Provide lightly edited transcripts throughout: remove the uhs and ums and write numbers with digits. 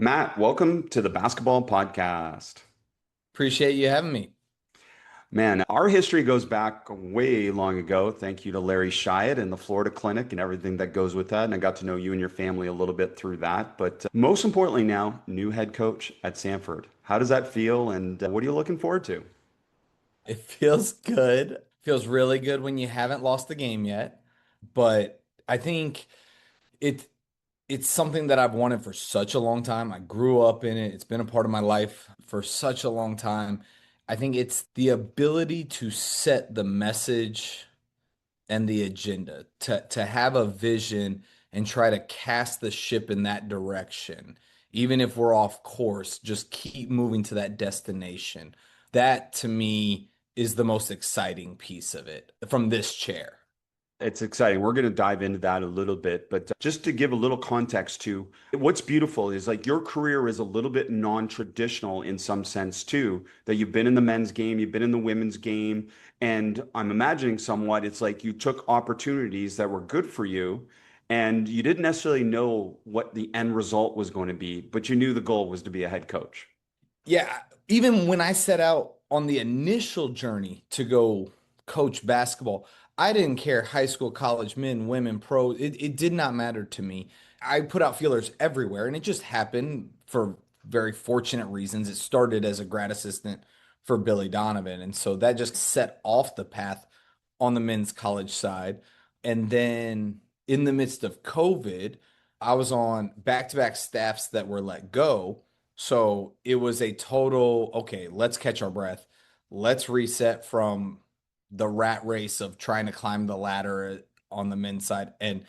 Matt, welcome to the basketball podcast. Appreciate you having me. Man, our history goes back way long ago. Thank you to Larry Shiat and the Florida Clinic and everything that goes with that. And I got to know you and your family a little bit through that. But most importantly now, new head coach at Sanford. How does that feel and what are you looking forward to? It feels good. Feels really good when you haven't lost the game yet. But I think it it's something that I've wanted for such a long time. I grew up in it. It's been a part of my life for such a long time. I think it's the ability to set the message and the agenda, to have a vision and try to cast the ship in that direction. Even if we're off course, just keep moving to that destination. That to me is the most exciting piece of it from this chair. It's exciting. We're going to dive into that a little bit, but just to give a little context to what's beautiful is like your career is a little bit non-traditional in some sense too, that you've been in the men's game, you've been in the women's game, and I'm imagining somewhat it's like you took opportunities that were good for you and you didn't necessarily know what the end result was going to be, but you knew the goal was to be a head coach. Yeah, even when I set out on the initial journey to go coach basketball, I didn't care high school, college, men, women, pro. It did not matter to me. I put out feelers everywhere, and it just happened for very fortunate reasons. It started as a grad assistant for Billy Donovan, and so that just set off the path on the men's college side. And then in the midst of COVID, I was on back-to-back staffs that were let go. So it was a total, okay, let's catch our breath. Let's reset from the rat race of trying to climb the ladder on the men's side and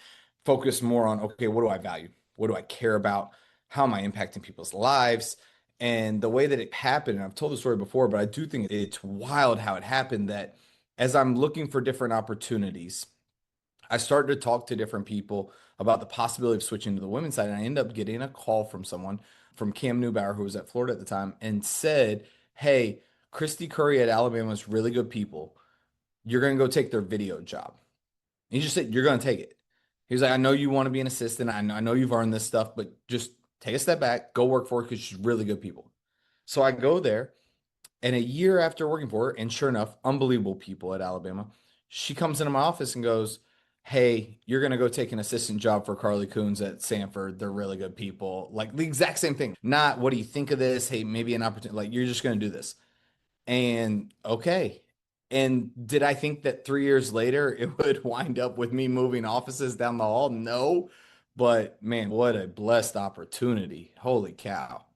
focus more on, okay, what do I value? What do I care about? How am I impacting people's lives? And the way that it happened, and I've told the story before, but I do think it's wild how it happened that as I'm looking for different opportunities, I started to talk to different people about the possibility of switching to the women's side. And I ended up getting a call from someone from Cam Newbauer, who was at Florida at the time, and said, hey, Christy Curry at Alabama is really good people. You're going to go take their video job. And he just said, you're going to take it. He was like, I know you want to be an assistant. I know you've earned this stuff, but just take a step back, go work for her because she's really good people. So I go there. And a year after working for her, and sure enough, unbelievable people at Alabama, she comes into my office and goes, hey, you're going to go take an assistant job for Carly Coons at Sanford. They're really good people. Like the exact same thing. Not what do you think of this? Hey, maybe an opportunity. Like you're just going to do this. And okay. And did I think that 3 years later it would wind up with me moving offices down the hall? No. But man, what a blessed opportunity. Holy cow.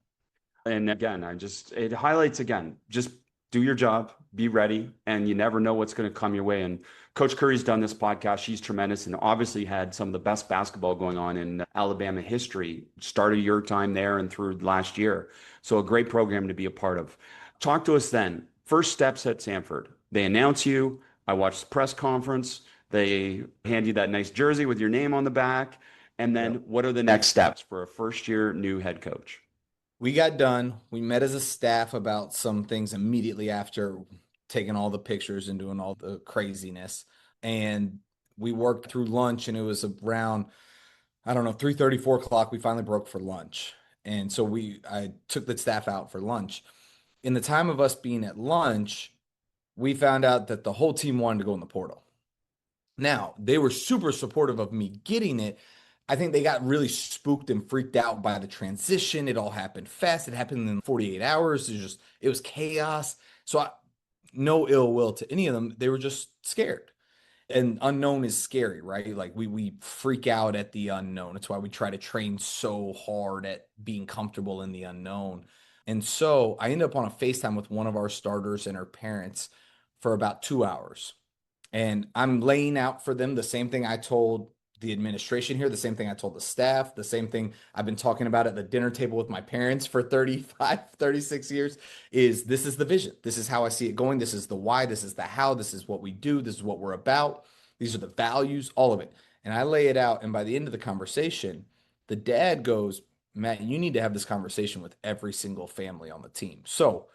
And again, it highlights again, just do your job, be ready, and you never know what's going to come your way. And Coach Curry's done this podcast. She's tremendous and obviously had some of the best basketball going on in Alabama history. Started your time there and through last year. So a great program to be a part of. Talk to us then. First steps at Sanford. They announce you. I watched the press conference. They hand you that nice jersey with your name on the back. And then Yep. what are the next steps for a first year new head coach? We got done. We met as a staff about some things immediately after taking all the pictures and doing all the craziness. And we worked through lunch and it was around, I don't know, 3:30, 4 o'clock. We finally broke for lunch. And so I took the staff out for lunch. In the time of us being at lunch, we found out that the whole team wanted to go in the portal. Now, they were super supportive of me getting it. I think they got really spooked and freaked out by the transition. It all happened fast. It happened in 48 hours. It was chaos. So no ill will to any of them. They were just scared. And unknown is scary, right? Like we freak out at the unknown. That's why we try to train so hard at being comfortable in the unknown. And so I ended up on a FaceTime with one of our starters and her parents for about 2 hours. And I'm laying out for them the same thing I told the administration here, the same thing I told the staff, the same thing I've been talking about at the dinner table with my parents for 35, 36 years is this is the vision. This is how I see it going. This is the why. This is the how. This is what we do. This is what we're about. These are the values, all of it. And I lay it out. And by the end of the conversation, the dad goes, Matt, you need to have this conversation with every single family on the team. So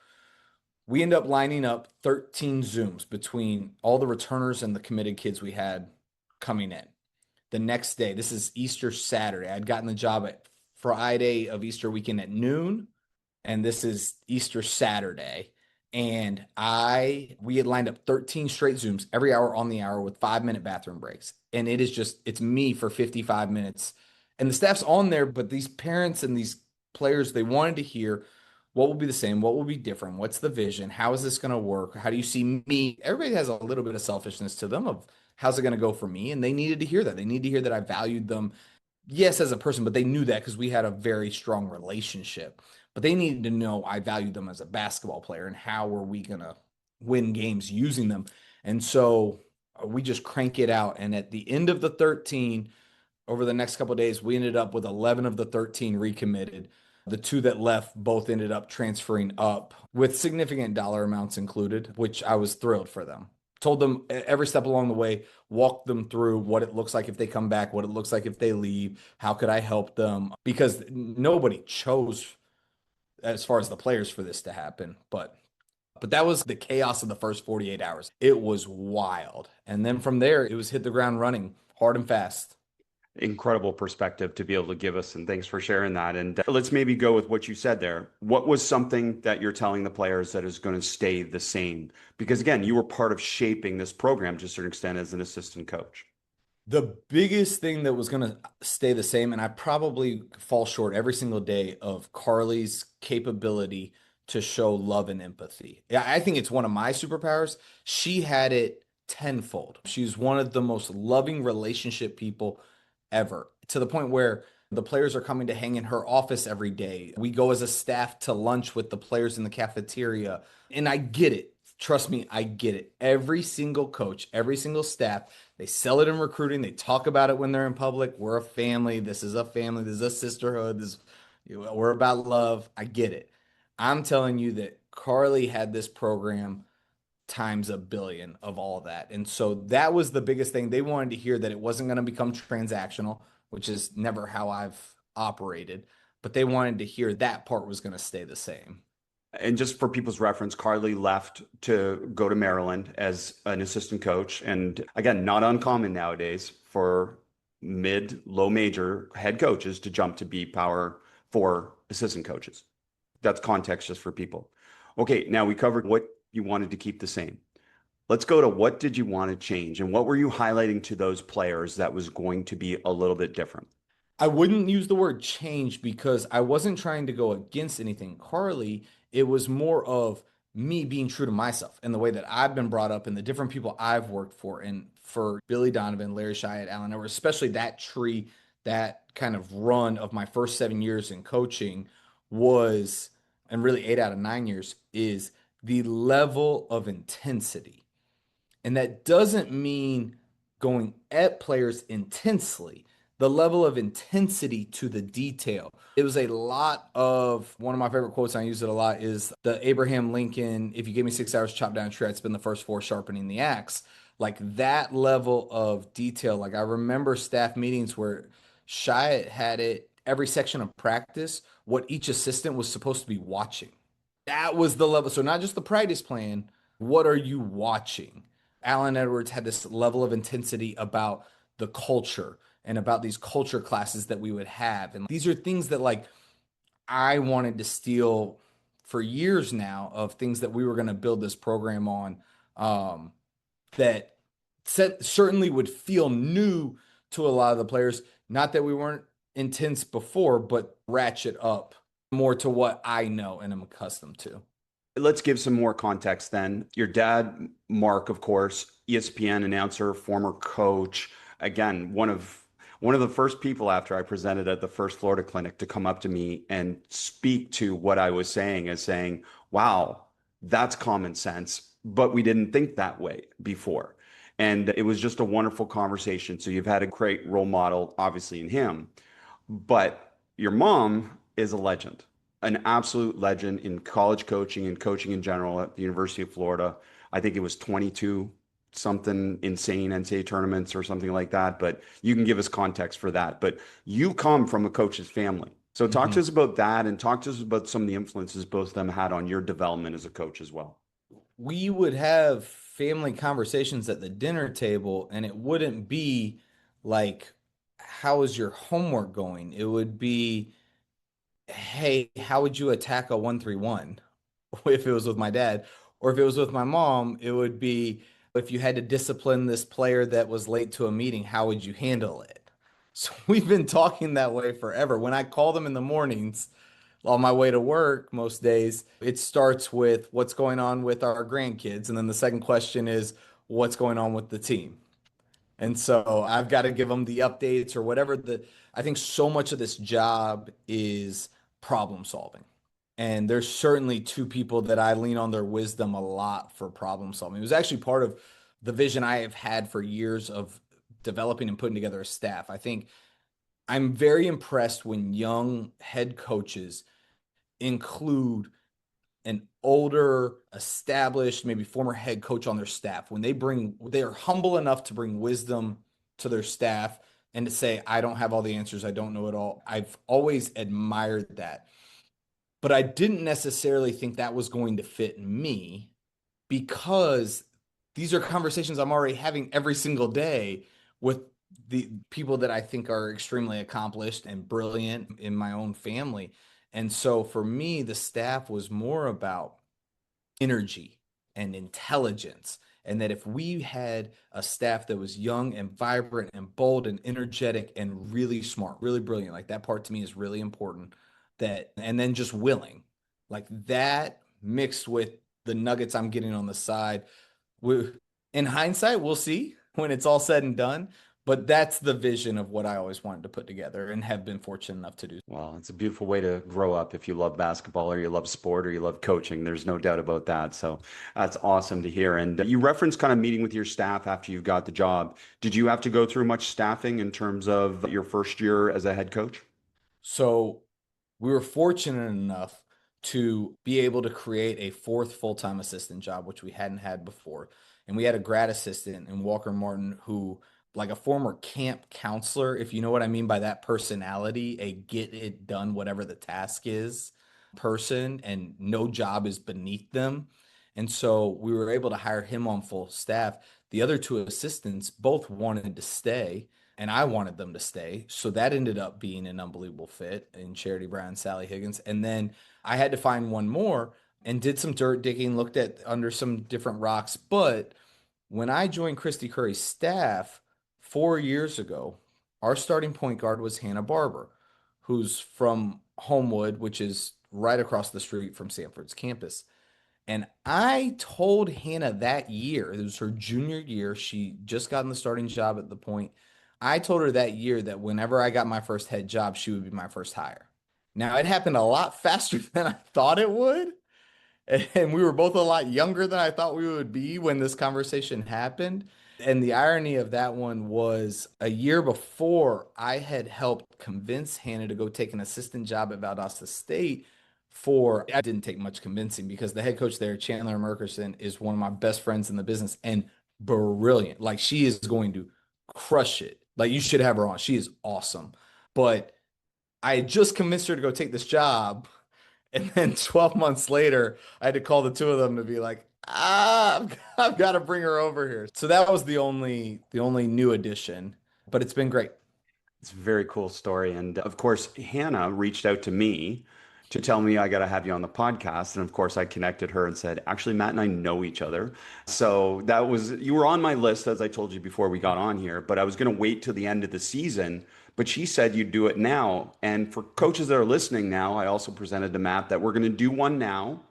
we end up lining up 13 Zooms between all the returners and the committed kids we had coming in. The next day, this is Easter Saturday. I'd gotten the job at Friday of Easter weekend at noon, and this is Easter Saturday. And we had lined up 13 straight Zooms every hour on the hour with 5-minute bathroom breaks. And it's me for 55 minutes. And the staff's on there, but these parents and these players, they wanted to hear what will be the same, what will be different, what's the vision, how is this going to work, how do you see me? Everybody has a little bit of selfishness to them of how's it going to go for me, and they needed to hear that. They need to hear that I valued them, yes, as a person, but they knew that because we had a very strong relationship. But they needed to know I valued them as a basketball player and how were we going to win games using them. And so we just crank it out. And at the end of the 13, over the next couple of days, we ended up with 11 of the 13 recommitted. The two that left both ended up transferring up with significant dollar amounts included, which I was thrilled for them. Told them every step along the way, walked them through what it looks like if they come back, what it looks like if they leave, how could I help them? Because nobody chose, as far as the players, for this to happen. But that was the chaos of the first 48 hours. It was wild. And then from there, it was hit the ground running hard and fast. Incredible perspective to be able to give us, and thanks for sharing that. And let's maybe go with what you said there. What was something that you're telling the players that is going to stay the same? Because again, you were part of shaping this program to a certain extent as an assistant coach. The biggest thing that was going to stay the same, and I probably fall short every single day of Carly's capability to show love and empathy. Yeah, I think it's one of my superpowers. She had it tenfold. She's one of the most loving relationship people ever, to the point where the players are coming to hang in her office every day. We go as a staff to lunch with the players in the cafeteria. And I get it. Trust me, I get it. Every single coach, every single staff, they sell it in recruiting. They talk about it when they're in public. We're a family. This is a family. This is a sisterhood. We're about love. I get it. I'm telling you that Carly had this program times a billion of all that. And so that was the biggest thing. They wanted to hear that it wasn't going to become transactional, which is never how I've operated, but they wanted to hear that part was going to stay the same. And just for people's reference, Carly left to go to Maryland as an assistant coach. And again, not uncommon nowadays for mid, low major head coaches to jump to be power for assistant coaches. That's context just for people. Okay, now we covered what you wanted to keep the same. Let's go to what did you want to change, and what were you highlighting to those players that was going to be a little bit different? I wouldn't use the word change because I wasn't trying to go against anything, Carly. It was more of me being true to myself and the way that I've been brought up and the different people I've worked for. And for Billy Donovan, Larry Shyatt, Allen Edwards, especially that tree, that kind of run of my first 7 years in coaching was, and really 8 out of 9 years, is the level of intensity. And that doesn't mean going at players intensely, the level of intensity to the detail. It was a lot of, one of my favorite quotes, and I use it a lot, is the Abraham Lincoln, if you give me 6 hours to chop down a tree, I'd spend the first four sharpening the axe. Like that level of detail. Like I remember staff meetings where Shyatt had it every section of practice, what each assistant was supposed to be watching. That was the level. So not just the practice plan, what are you watching? Alan Edwards had this level of intensity about the culture and about these culture classes that we would have. And these are things that like I wanted to steal for years now of things that we were going to build this program on that certainly would feel new to a lot of the players. Not that we weren't intense before, but ratchet up more to what I know and am accustomed to. Let's give some more context then. Your dad, Mark, of course, ESPN announcer, former coach, again, one of the first people after I presented at the first Florida clinic to come up to me and speak to what I was saying as saying, wow, that's common sense, but we didn't think that way before. And it was just a wonderful conversation. So you've had a great role model, obviously, in him. But your mom is a legend, an absolute legend in college coaching and coaching in general at the University of Florida. I think it was 22 something insane NCAA tournaments or something like that, but you can give us context for that. But you come from a coach's family. So talk to Mhm. us about that and talk to us about some of the influences both of them had on your development as a coach as well. We would have family conversations at the dinner table, and it wouldn't be like, how is your homework going? It would be, hey, how would you attack a 1-3-1? If it was with my dad, or if it was with my mom, it would be if you had to discipline this player that was late to a meeting, how would you handle it? So we've been talking that way forever. When I call them in the mornings on my way to work, most days, it starts with what's going on with our grandkids. And then the second question is what's going on with the team. And so I've got to give them the updates or whatever I think so much of this job is problem solving. And there's certainly two people that I lean on their wisdom a lot for problem solving. It was actually part of the vision I have had for years of developing and putting together a staff. I think I'm very impressed when young head coaches include an older, established, maybe former head coach on their staff, when they are humble enough to bring wisdom to their staff and to say, I don't have all the answers, I don't know it all. I've always admired that. But I didn't necessarily think that was going to fit me because these are conversations I'm already having every single day with the people that I think are extremely accomplished and brilliant in my own family. And so for me, the staff was more about energy and intelligence. And that if we had a staff that was young and vibrant and bold and energetic and really smart, really brilliant, like that part to me is really important. And then just willing, like that mixed with the nuggets I'm getting on the side. We, in hindsight, we'll see when it's all said and done. But that's the vision of what I always wanted to put together and have been fortunate enough to do. Well, it's a beautiful way to grow up if you love basketball or you love sport or you love coaching. There's no doubt about that. So that's awesome to hear. And you referenced kind of meeting with your staff after you got the job. Did you have to go through much staffing in terms of your first year as a head coach? So we were fortunate enough to be able to create a fourth full-time assistant job, which we hadn't had before. And we had a grad assistant in Walker Martin who, like a former camp counselor, if you know what I mean by that personality, a get it done, whatever the task is person, and no job is beneath them. And so we were able to hire him on full staff. The other two assistants both wanted to stay and I wanted them to stay. So that ended up being an unbelievable fit in Charity Brown and Sally Higgins. And then I had to find one more and did some dirt digging, looked at under some different rocks. But when I joined Christy Curry's staff 4 years ago, our starting point guard was Hannah Barber, who's from Homewood, which is right across the street from Sanford's campus. And I told Hannah that year, it was her junior year, she just gotten the starting job at the point. I told her that year that whenever I got my first head job, she would be my first hire. Now, it happened a lot faster than I thought it would. And we were both a lot younger than I thought we would be when this conversation happened. And the irony of that one was a year before I had helped convince Hannah to go take an assistant job at Valdosta State I didn't take much convincing because the head coach there, Chandler Merkerson, is one of my best friends in the business and brilliant. Like she is going to crush it. Like you should have her on. She is awesome. But I had just convinced her to go take this job. And then 12 months later, I had to call the two of them to be like, I've got to bring her over here. So that was the only new addition, but it's been great. It's a very cool story. And of course, Hannah reached out to me to tell me I got to have you on the podcast. And of course, I connected her and said, actually, Matt and I know each other. So you were on my list, as I told you before we got on here, but I was going to wait till the end of the season. But she said you'd do it now. And for coaches that are listening now, I also presented to Matt that we're going to do one now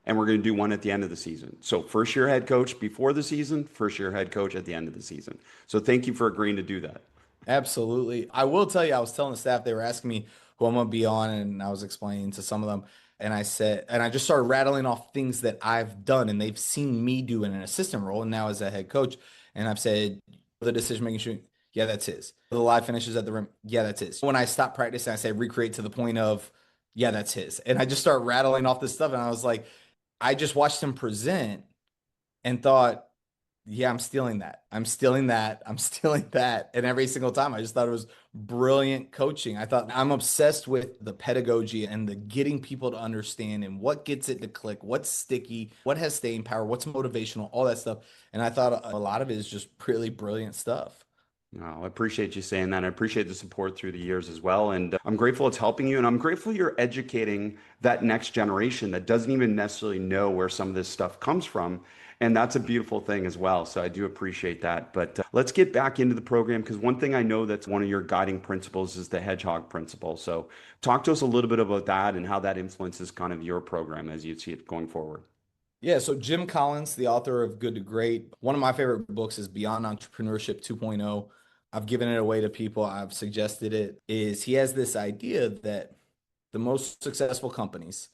and we're going to do one at the end of the season. So first year head coach before the season, first year head coach at the end of the season. So thank you for agreeing to do that. Absolutely. I will tell you, I was telling the staff, they were asking me who I'm going to be on, and I was explaining to some of them. And I just started rattling off things that I've done and they've seen me do in an assistant role and now as a head coach. And I've said, the decision making shoot, yeah, that's his. The live finishes at the rim, yeah, that's his. When I stop practicing, I say recreate to the point of, yeah, that's his. And I just start rattling off this stuff. And I was like, I just watched him present and thought, yeah, I'm stealing that. I'm stealing that. I'm stealing that. And every single time, I just thought it was brilliant coaching. I thought I'm obsessed with the pedagogy and the getting people to understand and what gets it to click, what's sticky, what has staying power, what's motivational, all that stuff. And I thought a lot of it is just really brilliant stuff. No, I appreciate you saying that. I appreciate the support through the years as well. And I'm grateful it's helping you. And I'm grateful you're educating that next generation that doesn't even necessarily know where some of this stuff comes from. And that's a beautiful thing as well. So I do appreciate that. But let's get back into the program because one thing I know that's one of your guiding principles is the hedgehog principle. So talk to us a little bit about that and how that influences kind of your program as you see it going forward. Yeah, so Jim Collins, the author of Good to Great, one of my favorite books is Beyond Entrepreneurship 2.0. I've given it away to people, I've suggested it, is he has this idea that the most successful companies,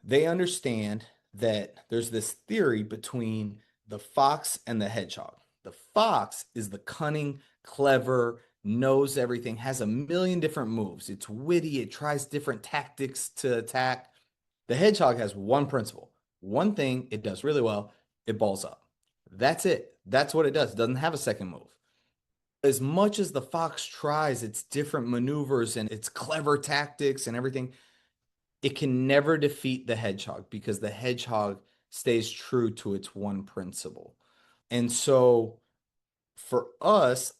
they understand that there's this theory between the fox and the hedgehog. The fox is the cunning, clever, knows everything, has a million different moves. It's witty, it tries different tactics to attack. The hedgehog has one principle, one thing it does really well, it balls up. That's it. That's what it does. It doesn't have a second move. As much as the fox tries its different maneuvers and its clever tactics and everything, it can never defeat the hedgehog because the hedgehog stays true to its one principle. And so for us,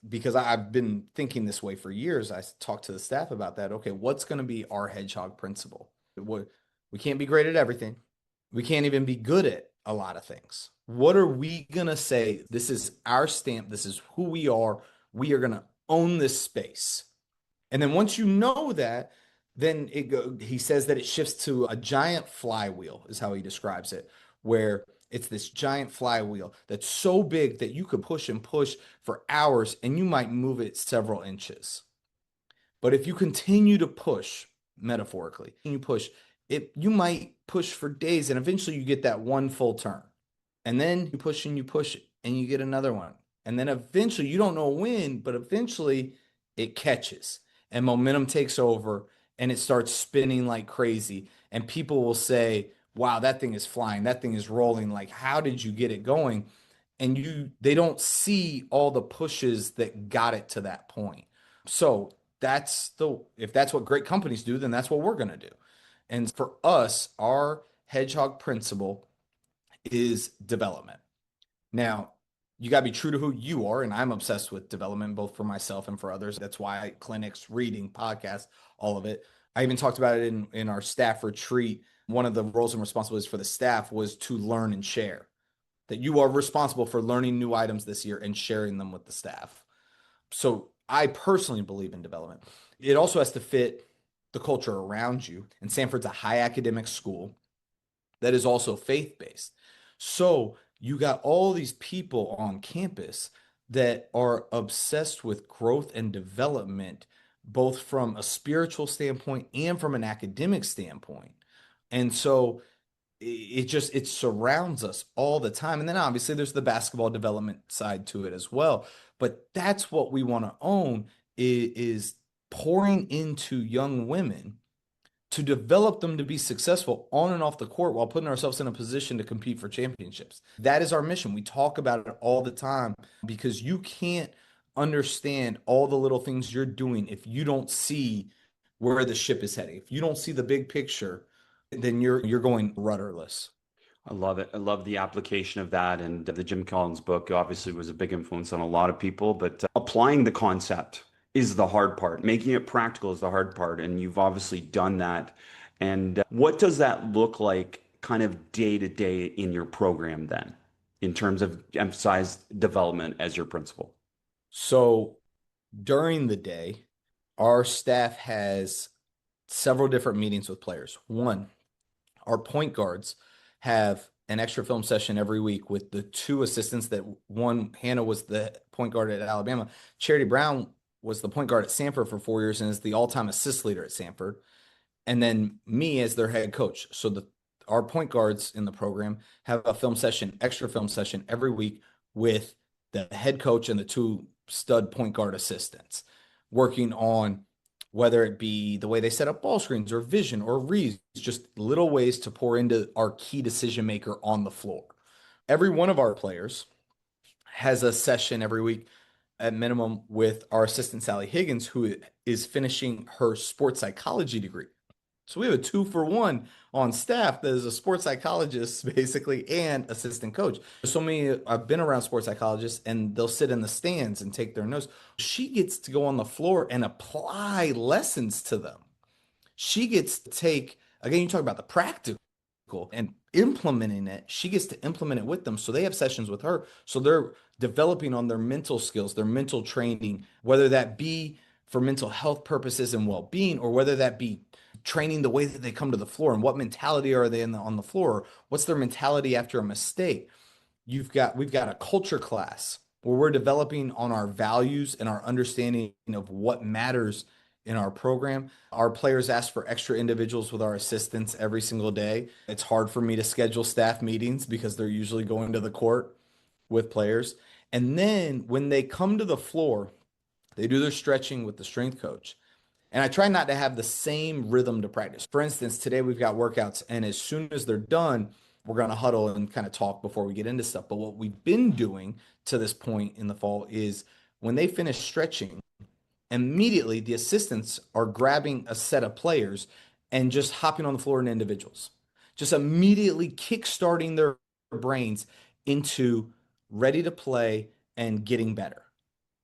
because I've been thinking this way for years, I talked to the staff about that. Okay, what's going to be our hedgehog principle? We can't be great at everything. We can't even be good at a lot of things. What are we going to say? This is our stamp. This is who we are. We are going to own this space. And then once you know that, then he says that it shifts to a giant flywheel, is how he describes it, where it's this giant flywheel that's so big that you could push and push for hours and you might move it several inches. But if you continue to push, metaphorically, and you push it, you might push for days and eventually you get that one full turn. And then you push and you get another one. And then eventually you don't know when, but eventually it catches and momentum takes over and it starts spinning like crazy. And people will say, wow, that thing is flying. That thing is rolling. Like, how did you get it going? And they don't see all the pushes that got it to that point. So if that's what great companies do, then that's what we're going to do. And for us, our hedgehog principle is development. Now, you got to be true to who you are. And I'm obsessed with development, both for myself and for others. That's why clinics, reading, podcasts, all of it. I even talked about it in our staff retreat. One of the roles and responsibilities for the staff was to learn and share, that you are responsible for learning new items this year and sharing them with the staff. So I personally believe in development. It also has to fit the culture around you. And Sanford's a high academic school that is also faith-based. So you got all these people on campus that are obsessed with growth and development, both from a spiritual standpoint and from an academic standpoint. And so it surrounds us all the time. And then obviously there's the basketball development side to it as well. But that's what we want to own is pouring into young women to develop them to be successful on and off the court while putting ourselves in a position to compete for championships. That is our mission. We talk about it all the time because you can't understand all the little things you're doing if you don't see where the ship is heading. If you don't see the big picture, then you're going rudderless. I love it. I love the application of that. And the Jim Collins book obviously was a big influence on a lot of people, but applying the concept is the hard part. Making it practical is the hard part. And you've obviously done that. And what does that look like kind of day to day in your program then, in terms of emphasized development as your principal? So during the day, our staff has several different meetings with players. One, our point guards have an extra film session every week with the two assistants that one, Hannah was the point guard at Alabama. Charity Brown was the point guard at Sanford for 4 years and is the all-time assist leader at Sanford. And then me as their head coach. So our point guards in the program have a film session, extra film session every week with the head coach and the two stud point guard assistants working on whether it be the way they set up ball screens or vision or reads, just little ways to pour into our key decision maker on the floor. Every one of our players has a session every week at minimum with our assistant, Sally Higgins, who is finishing her sports psychology degree. So we have a 2-for-1 on staff that is a sports psychologist basically and assistant coach. So many I've been around sports psychologists and they'll sit in the stands and take their notes. She gets to go on the floor and apply lessons to them. She gets to take, again, you talk about the practical and implementing it. She gets to implement it with them. So they have sessions with her. So they're developing on their mental skills, their mental training, whether that be for mental health purposes and well-being, or whether that be training the way that they come to the floor and what mentality are they on the floor? What's their mentality after a mistake? We've got a culture class where we're developing on our values and our understanding of what matters in our program. Our players ask for extra individuals with our assistants every single day. It's hard for me to schedule staff meetings because they're usually going to the court with players. And then when they come to the floor, they do their stretching with the strength coach. And I try not to have the same rhythm to practice. For instance, today we've got workouts, and as soon as they're done, we're going to huddle and kind of talk before we get into stuff. But what we've been doing to this point in the fall is when they finish stretching, immediately the assistants are grabbing a set of players and just hopping on the floor in individuals, just immediately kickstarting their brains into ready to play and getting better.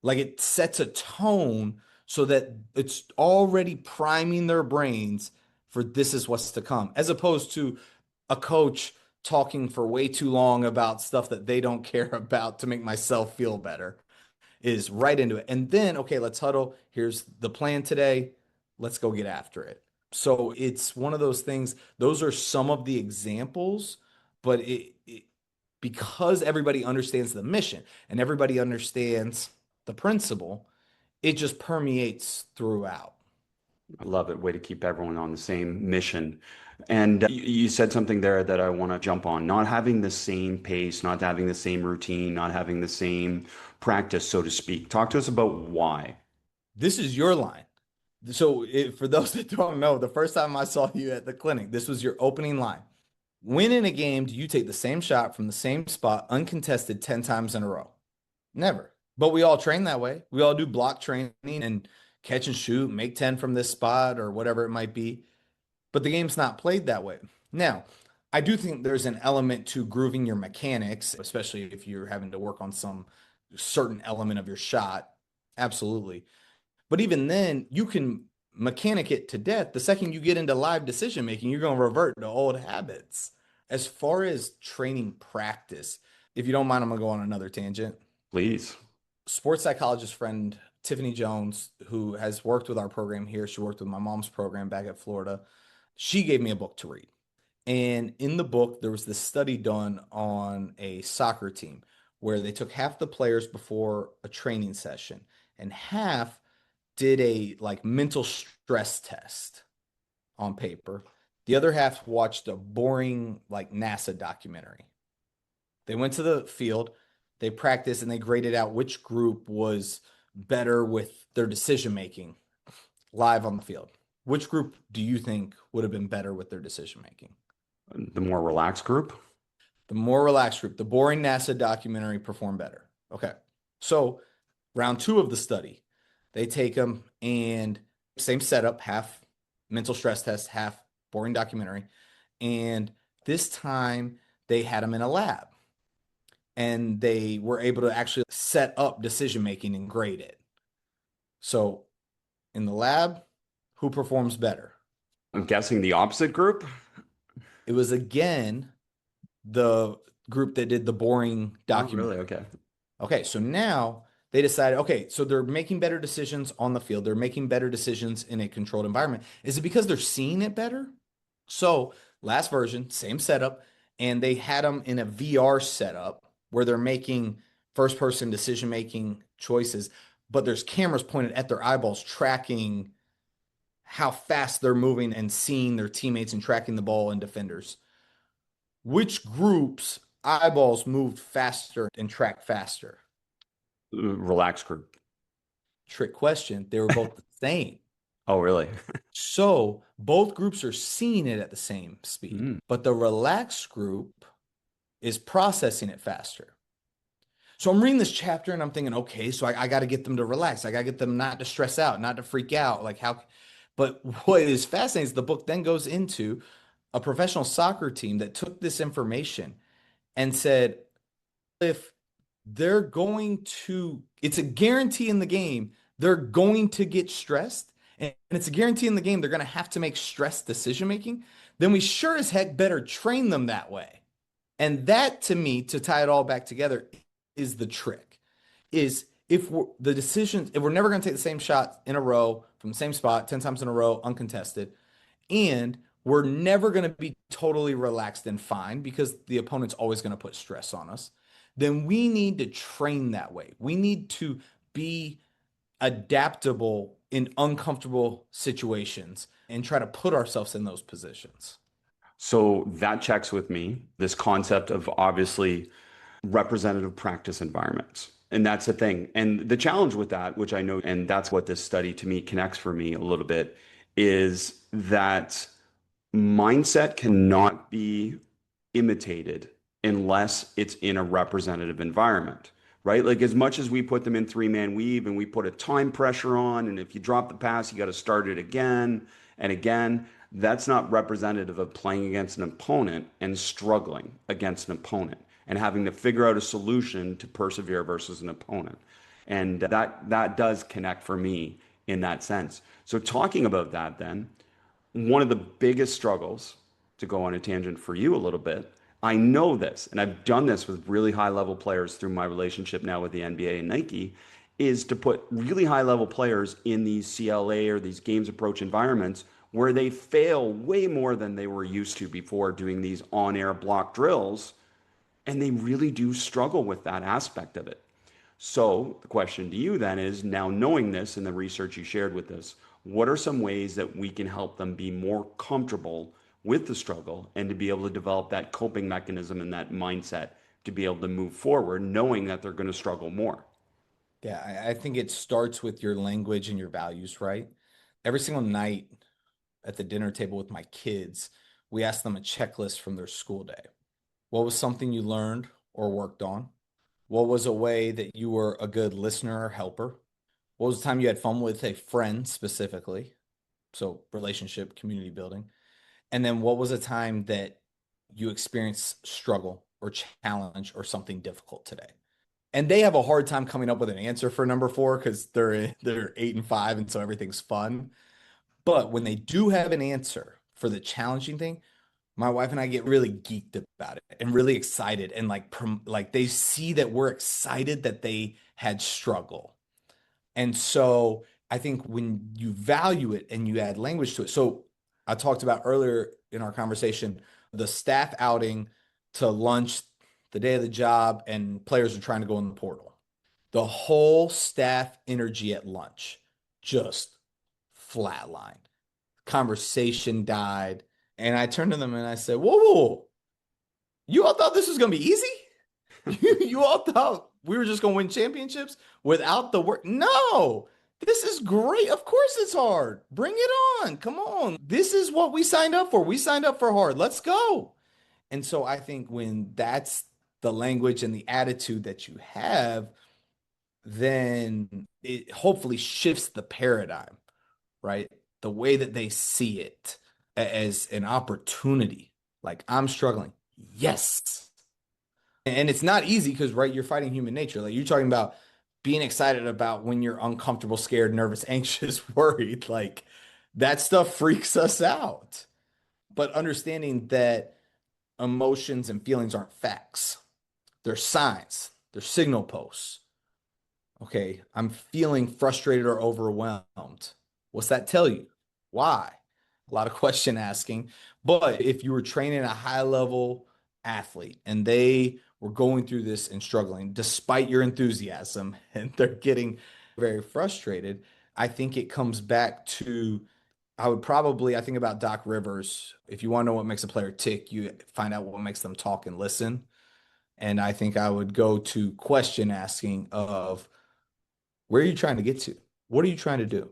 Like it sets a tone so that it's already priming their brains for this is what's to come, as opposed to a coach talking for way too long about stuff that they don't care about to make myself feel better, is right into it. And then, okay, let's huddle. Here's the plan today. Let's go get after it. So it's one of those things. Those are some of the examples, but because everybody understands the mission and everybody understands the principle, it just permeates throughout. I love it. Way to keep everyone on the same mission. And you said something there that I want to jump on. Not having the same pace, not having the same routine, not having the same practice, so to speak. Talk to us about why. This is your line. So, for those that don't know, the first time I saw you at the clinic, this was your opening line. When in a game do you take the same shot from the same spot uncontested 10 times in a row? Never. But we all train that way. We all do block training and catch and shoot, make 10 from this spot or whatever it might be. But the game's not played that way. Now, I do think there's an element to grooving your mechanics, especially if you're having to work on some certain element of your shot. Absolutely. But even then, you can mechanic it to death. The second you get into live decision making, you're going to revert to old habits. As far as training practice, if you don't mind, I'm going to go on another tangent. Please. Sports psychologist friend Tiffany Jones, who has worked with our program here, she worked with my mom's program back at Florida. She gave me a book to read. And in the book, there was this study done on a soccer team where they took half the players before a training session and half did a like mental stress test on paper. The other half watched a boring like NASA documentary. They went to the field, they practiced, and they graded out which group was better with their decision making live on the field. Which group do you think would have been better with their decision making? The more relaxed group. The more relaxed group, the boring NASA documentary performed better. Okay. So, round two of the study, they take them and same setup, half mental stress test, half boring documentary. And this time they had them in a lab and they were able to actually set up decision making and grade it. So, in the lab, who performs better? I'm guessing the opposite group. It was again the group that did the boring Oh, document. really? Okay. Okay, so now they decided, okay, so they're making better decisions on the field. They're making better decisions in a controlled environment. Is it because they're seeing it better? So last version, same setup, and they had them in a VR setup where they're making first person decision making choices, but there's cameras pointed at their eyeballs tracking how fast they're moving and seeing their teammates and tracking the ball and defenders. Which group's eyeballs moved faster and tracked faster? Relaxed group. Trick question. They were both the same. Oh, really? So both groups are seeing it at the same speed, but the relaxed group is processing it faster. So I'm reading this chapter and I'm thinking, okay, so I got to get them to relax. I got to get them not to stress out, not to freak out. Like how, But what is fascinating is the book then goes into a professional soccer team that took this information and said, if they're going to, it's a guarantee in the game, they're going to get stressed. And it's a guarantee in the game, they're going to have to make stress decision making. Then we sure as heck better train them that way. And that to me, to tie it all back together, is the trick. Is if we're, the decisions, if we're never going to take the same shot in a row from the same spot 10 times in a row, uncontested, and we're never going to be totally relaxed and fine because the opponent's always going to put stress on us, then we need to train that way. We need to be adaptable in uncomfortable situations and try to put ourselves in those positions. So that checks with me, this concept of obviously representative practice environments. And that's the thing. And the challenge with that, which I know, and that's what this study to me connects for me a little bit, is that mindset cannot be imitated unless it's in a representative environment, right? Like as much as we put them in three-man weave and we put a time pressure on, and if you drop the pass, you got to start it again and again. That's not representative of playing against an opponent and struggling against an opponent and having to figure out a solution to persevere versus an opponent. And that does connect for me in that sense. So talking about that then, one of the biggest struggles, to go on a tangent for you a little bit, I know this, and I've done this with really high level players through my relationship now with the NBA and Nike, is to put really high level players in these CLA or these games approach environments where they fail way more than they were used to before doing these on air block drills. And they really do struggle with that aspect of it. So the question to you then is, now knowing this and the research you shared with us, what are some ways that we can help them be more comfortable with the struggle and to be able to develop that coping mechanism and that mindset to be able to move forward, knowing that they're going to struggle more? Yeah, I think it starts with your language and your values, right? Every single night at the dinner table with my kids, we ask them a checklist from their school day. What was something you learned or worked on? What was a way that you were a good listener or helper? What was the time you had fun with a friend specifically? So relationship, community building. And then what was a time that you experienced struggle or challenge or something difficult today? And they have a hard time coming up with an answer for number four because they're 8 and 5, and so everything's fun. But when they do have an answer for the challenging thing, my wife and I get really geeked about it and really excited and like they see that we're excited that they had struggle. And so I think when you value it and you add language to it. So I talked about earlier in our conversation, the staff outing to lunch the day of the job and players are trying to go in the portal. The whole staff energy at lunch just flatlined. Conversation died. And I turned to them and I said, whoa, whoa, whoa. You all thought this was going to be easy? You all thought we were just going to win championships without the work? No, this is great. Of course it's hard. Bring it on. Come on. This is what we signed up for. We signed up for hard. Let's go. And so I think when that's the language and the attitude that you have, then it hopefully shifts the paradigm, right? The way that they see it as an opportunity. Like I'm struggling. Yes. And it's not easy because, right, you're fighting human nature. Like you're talking about being excited about when you're uncomfortable, scared, nervous, anxious, worried. Like that stuff freaks us out. But understanding that emotions and feelings aren't facts, they're signs, they're signal posts. Okay, I'm feeling frustrated or overwhelmed. What's that tell you? Why? A lot of question asking. But if you were training a high level athlete and they were going through this and struggling despite your enthusiasm and they're getting very frustrated, I think it comes back to I think about Doc Rivers. If you want to know what makes a player tick, you find out what makes them talk and listen. And I think I would go to question asking of where are you trying to get to? What are you trying to do?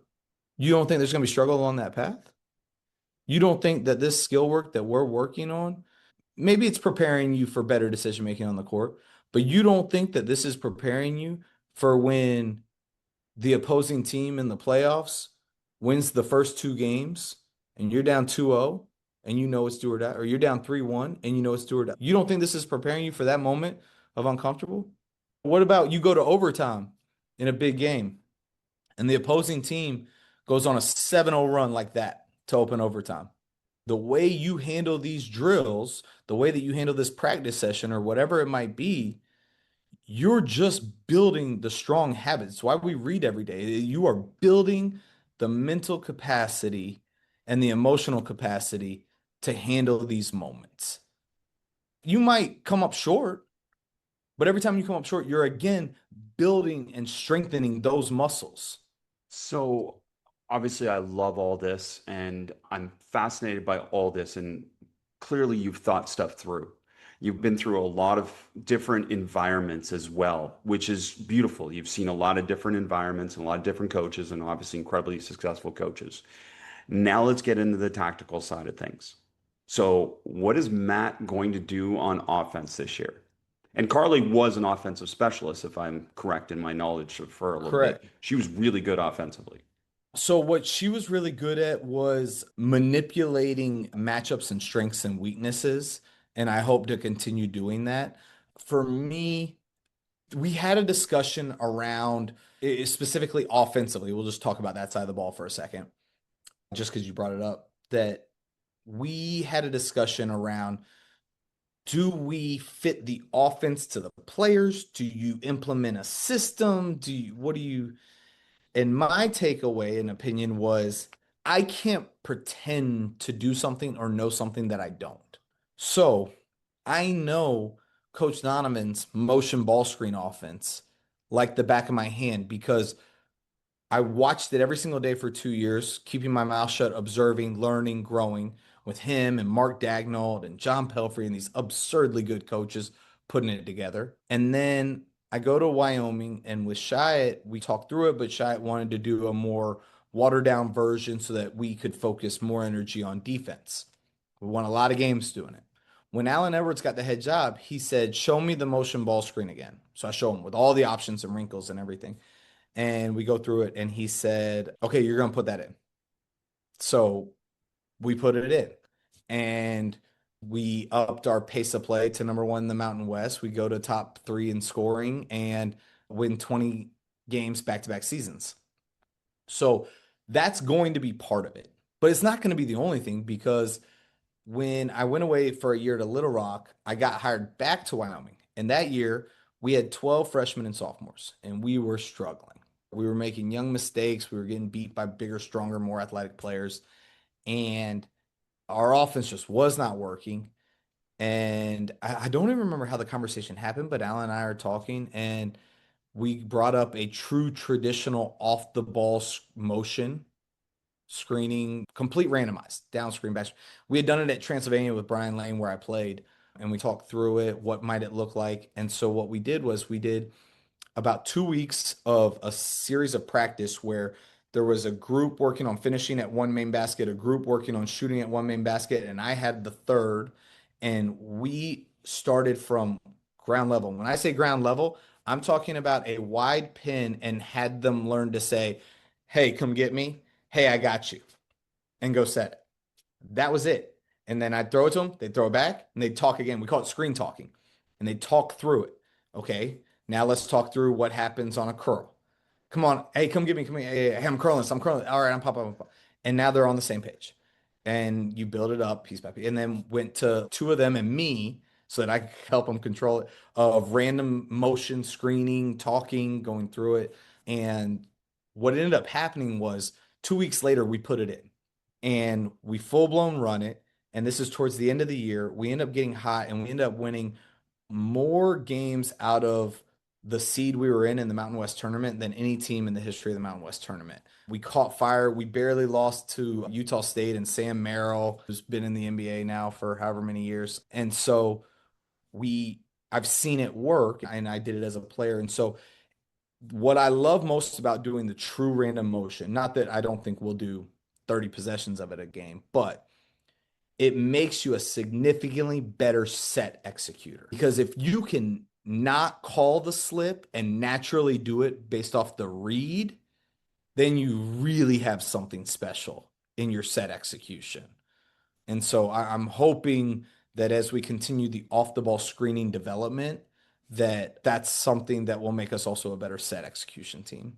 You don't think there's going to be struggle along that path? You don't think that this skill work that we're working on, maybe it's preparing you for better decision making on the court, but you don't think that this is preparing you for when the opposing team in the playoffs wins the first two games and you're down 2-0 and you know it's do or die, or you're down 3-1 and you know it's do or die. You don't think this is preparing you for that moment of uncomfortable? What about you go to overtime in a big game and the opposing team goes on a 7-0 run like that to open overtime? The way you handle these drills, the way that you handle this practice session or whatever it might be, you're just building the strong habits. Why we read every day. You are building the mental capacity and the emotional capacity to handle these moments. You might come up short, but every time you come up short, you're again building and strengthening those muscles. So obviously, I love all this and I'm fascinated by all this. And clearly, you've thought stuff through. You've been through a lot of different environments as well, which is beautiful. You've seen a lot of different environments and a lot of different coaches, and obviously incredibly successful coaches. Now let's get into the tactical side of things. So, what is Matt going to do on offense this year? And Carly was an offensive specialist, if I'm correct in my knowledge of her a little bit. Correct. She was really good offensively. So what she was really good at was manipulating matchups and strengths and weaknesses, and I hope to continue doing that. For me, we had a discussion around specifically offensively. We'll just talk about that side of the ball for a second, just because you brought it up, that we had a discussion around, do we fit the offense to the players? Do you implement a system? What do you, and my takeaway and opinion was, I can't pretend to do something or know something that I don't. So I know Coach Donovan's motion ball screen offense like the back of my hand because I watched it every single day for 2 years, keeping my mouth shut, observing, learning, growing with him and Mark Dagnall and John Pelfrey and these absurdly good coaches putting it together. And then I go to Wyoming, and with Chiat, we talked through it, but Chiat wanted to do a more watered down version so that we could focus more energy on defense. We won a lot of games doing it. When Alan Edwards got the head job, he said, "Show me the motion ball screen again." So I show him with all the options and wrinkles and everything. And we go through it, and he said, "Okay, you're going to put that in." So we put it in, and we upped our pace of play to number one in the Mountain West. We go to top three in scoring and win 20 games back-to-back seasons. So that's going to be part of it. But it's not going to be the only thing, because when I went away for a year to Little Rock, I got hired back to Wyoming. And that year, we had 12 freshmen and sophomores, and we were struggling. We were making young mistakes. We were getting beat by bigger, stronger, more athletic players. And our offense just was not working. And I don't even remember how the conversation happened, but Alan and I are talking, and we brought up a true traditional off the ball motion screening, complete randomized down screen back. We had done it at Transylvania with Brian Lane where I played, and we talked through it. What might it look like? And so what we did was we did about 2 weeks of a series of practice where there was a group working on finishing at one main basket, a group working on shooting at one main basket, and I had the third. And we started from ground level. When I say ground level, I'm talking about a wide pin, and had them learn to say, "Hey, come get me. Hey, I got you," and go set it. That was it. And then I'd throw it to them, they'd throw it back, and they'd talk again. We call it screen talking. And they'd talk through it. Okay, now let's talk through what happens on a curl. Come on, hey, come get me, come here. Hey, I'm curling this, I'm curling. All right, I'm popping. And now they're on the same page. And you build it up piece by piece. And then went to two of them and me so that I could help them control it, of random motion, screening, talking, going through it. And what ended up happening was 2 weeks later, we put it in and we full blown run it. And this is towards the end of the year. We end up getting hot, and we end up winning more games out of the seed we were in the Mountain West tournament than any team in the history of the Mountain West tournament. We caught fire. We barely lost to Utah State and Sam Merrill, who's been in the NBA now for however many years. And so I've seen it work, and I did it as a player. And so what I love most about doing the true random motion, not that I don't think we'll do 30 possessions of it a game, but it makes you a significantly better set executor. Because if you can not call the slip and naturally do it based off the read, then you really have something special in your set execution. And so I'm hoping that as we continue the off the ball screening development, that that's something that will make us also a better set execution team.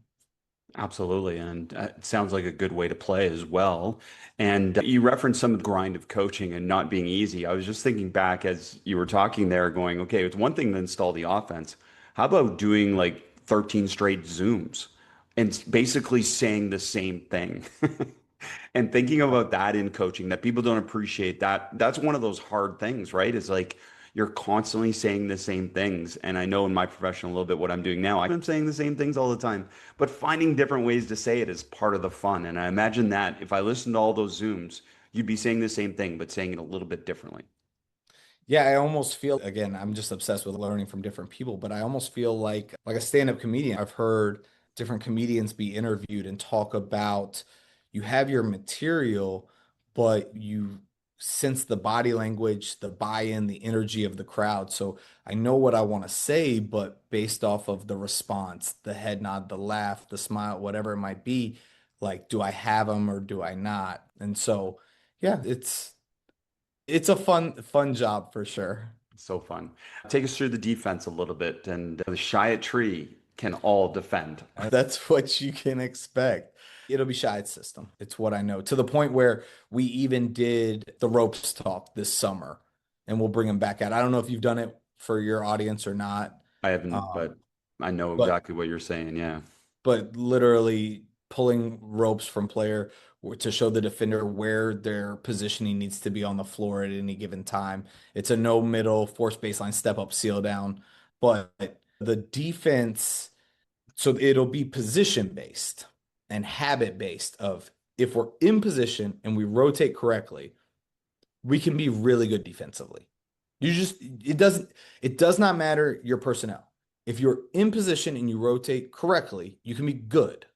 Absolutely. And it sounds like a good way to play as well. And you referenced some of the grind of coaching and not being easy. I was just thinking back as you were talking there, going, okay, it's one thing to install the offense. How about doing like 13 straight Zooms and basically saying the same thing? And thinking about that in coaching, that people don't appreciate that. That's one of those hard things, right? Is like you're constantly saying the same things. And I know in my profession a little bit what I'm doing now. I'm saying the same things all the time, but finding different ways to say it is part of the fun. And I imagine that if I listened to all those Zooms, you'd be saying the same thing, but saying it a little bit differently. Yeah, I almost feel, again, I'm just obsessed with learning from different people, but I almost feel like a stand-up comedian. I've heard different comedians be interviewed and talk about you have your material, but you sense the body language, the buy-in, the energy of the crowd. So I know what I want to say, but based off of the response, the head nod, the laugh, the smile, whatever it might be, like, do I have them or do I not? And so, yeah, it's a fun job for sure. So fun. Take us through the defense a little bit. And the Shia tree can all defend. That's what you can expect. It'll be Shide's system. It's what I know. To the point where we even did the ropes talk this summer, and we'll bring them back out. I don't know if you've done it for your audience or not, I haven't, um, but I know but exactly what you're saying. Yeah. literally pulling ropes from player to show the defender where their positioning needs to be on the floor at any given time. It's a no middle, force baseline, step up, seal down. But the defense, so it'll be position based and habit based of if we're in position and we rotate correctly, we can be really good defensively. You just it does not matter your personnel. If you're in position and you rotate correctly, you can be good.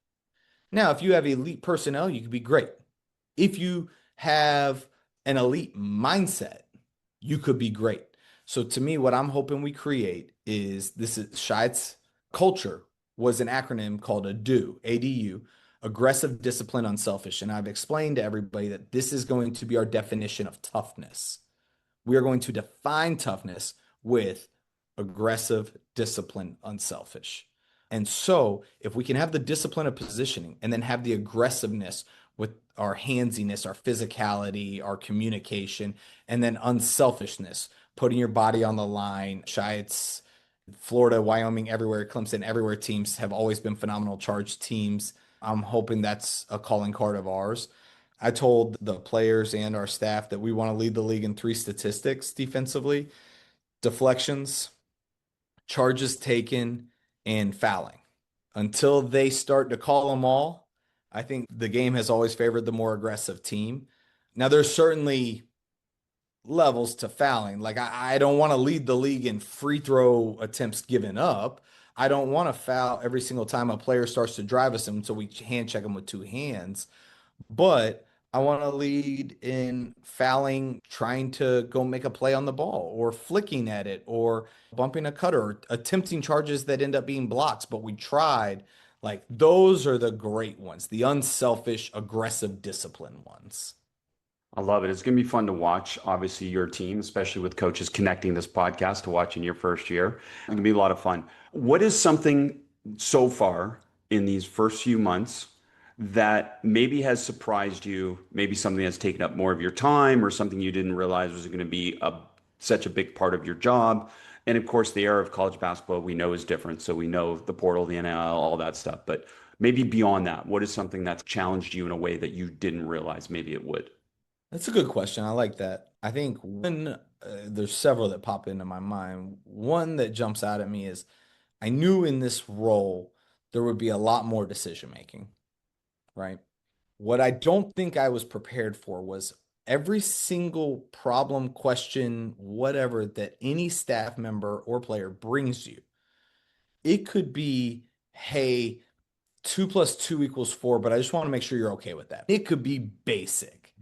Now, if you have elite personnel, you can be great. If you have an elite mindset, you could be great. So to me, what I'm hoping we create is this is Scheidt's culture was an acronym called ADU, ADU, aggressive, discipline, unselfish. And I've explained to everybody that this is going to be our definition of toughness. We are going to define toughness with aggressive, discipline, unselfish. And so, if we can have the discipline of positioning and then have the aggressiveness with our handsiness, our physicality, our communication, and then unselfishness, putting your body on the line. Shiats, Florida, Wyoming, everywhere, Clemson, everywhere teams have always been phenomenal charge teams. I'm hoping that's a calling card of ours. I told the players and our staff that we want to lead the league in three statistics defensively: deflections, charges taken, and fouling. Until they start to call them all, I think the game has always favored the more aggressive team. Now, there's certainly levels to fouling. Like, I don't want to lead the league in free throw attempts given up. I don't want to foul every single time a player starts to drive us until we hand check them with two hands. But I want to lead in fouling, trying to go make a play on the ball, or flicking at it, or bumping a cutter, or attempting charges that end up being blocks, but we tried. Like, those are the great ones, the unselfish, aggressive, disciplined ones. I love it. It's going to be fun to watch, obviously, your team, especially with coaches connecting this podcast to watching your first year. It's going to be a lot of fun. What is something so far in these first few months that maybe has surprised you, maybe something that's taken up more of your time or something you didn't realize was going to be such a big part of your job? And of course, the era of college basketball we know is different. So we know the portal, the NIL, all that stuff. But maybe beyond that, what is something that's challenged you in a way that you didn't realize maybe it would? That's a good question. I like that. I think there's several that pop into my mind. One that jumps out at me is I knew in this role there would be a lot more decision making, right? What I don't think I was prepared for was every single problem, question, whatever that any staff member or player brings you. It could be, hey, 2 + 2 = 4, but I just want to make sure you're okay with that. It could be basic.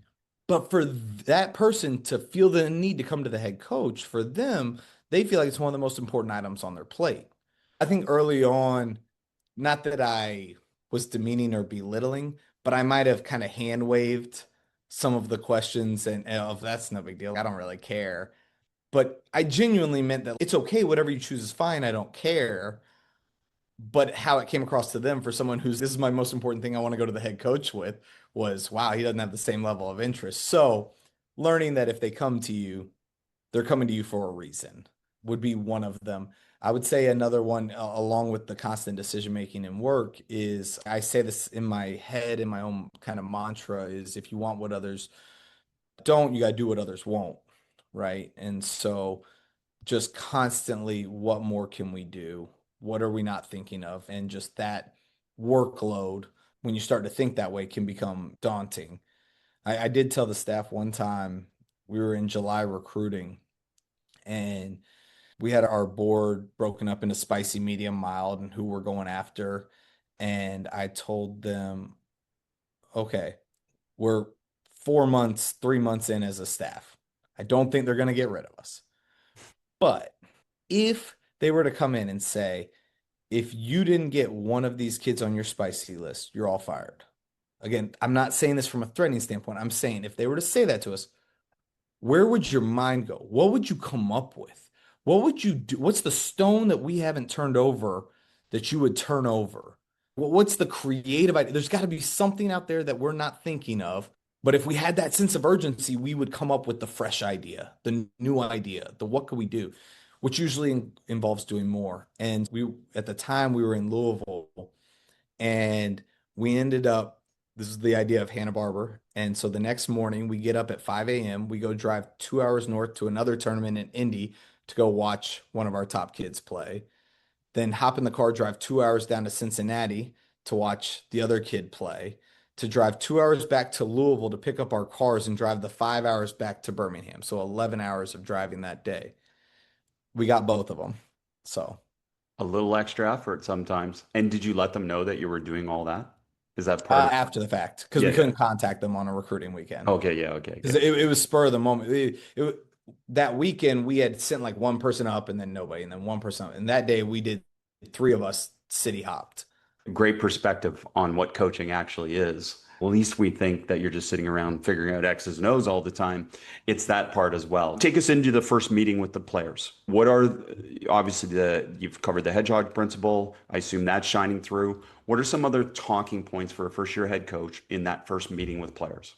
But for that person to feel the need to come to the head coach, for them, they feel like it's one of the most important items on their plate. I think early on, not that I was demeaning or belittling, but I might have kind of hand waved some of the questions and of that's no big deal. I don't really care. But I genuinely meant that it's okay, whatever you choose is fine. I don't care. But how it came across to them for someone who's this is my most important thing I want to go to the head coach with was wow, he doesn't have the same level of interest. So learning that if they come to you, they're coming to you for a reason would be one of them. I would say another one, along with the constant decision making and work, is I say this in my head, in my own kind of mantra, is if you want what others don't, you got to do what others won't. Right. And so just constantly, what more can we do? What are we not thinking of? And just that workload, when you start to think that way, can become daunting. I did tell the staff one time we were in July recruiting and we had our board broken up into spicy, medium, mild, and who we're going after. And I told them, okay, we're 4 months, 3 months in as a staff. I don't think they're going to get rid of us. But if they were to come in and say, if you didn't get one of these kids on your spicy list, you're all fired. Again, I'm not saying this from a threatening standpoint. I'm saying if they were to say that to us, where would your mind go? What would you come up with? What would you do? What's the stone that we haven't turned over that you would turn over? What's the creative idea? There's got to be something out there that we're not thinking of. But if we had that sense of urgency, we would come up with the fresh idea, the new idea, the what could we do, which usually involves doing more. And we, at the time, we were in Louisville and we ended up, this is the idea of Hannah Barber. And so the next morning we get up at 5 a.m. We go drive 2 hours north to another tournament in Indy to go watch one of our top kids play. Then hop in the car, drive 2 hours down to Cincinnati to watch the other kid play, to drive 2 hours back to Louisville to pick up our cars and drive the 5 hours back to Birmingham. So 11 hours of driving that day. We got both of them. So A little extra effort sometimes. And did you let them know that you were doing all that? Is that part of? after the fact, because Yeah, we yeah. couldn't contact them on a recruiting weekend. Okay, yeah, okay, Because okay. it was spur of the moment. That weekend we had sent like one person up and then nobody, and then one person up. And that day we did three of us city hopped. Great perspective on what coaching actually is. At least we think that you're just sitting around figuring out X's and O's all the time. It's that part as well. Take us into the first meeting with the players. What are obviously you've covered the Hedgehog principle. I assume that's shining through. What are some other talking points for a first year head coach in that first meeting with players?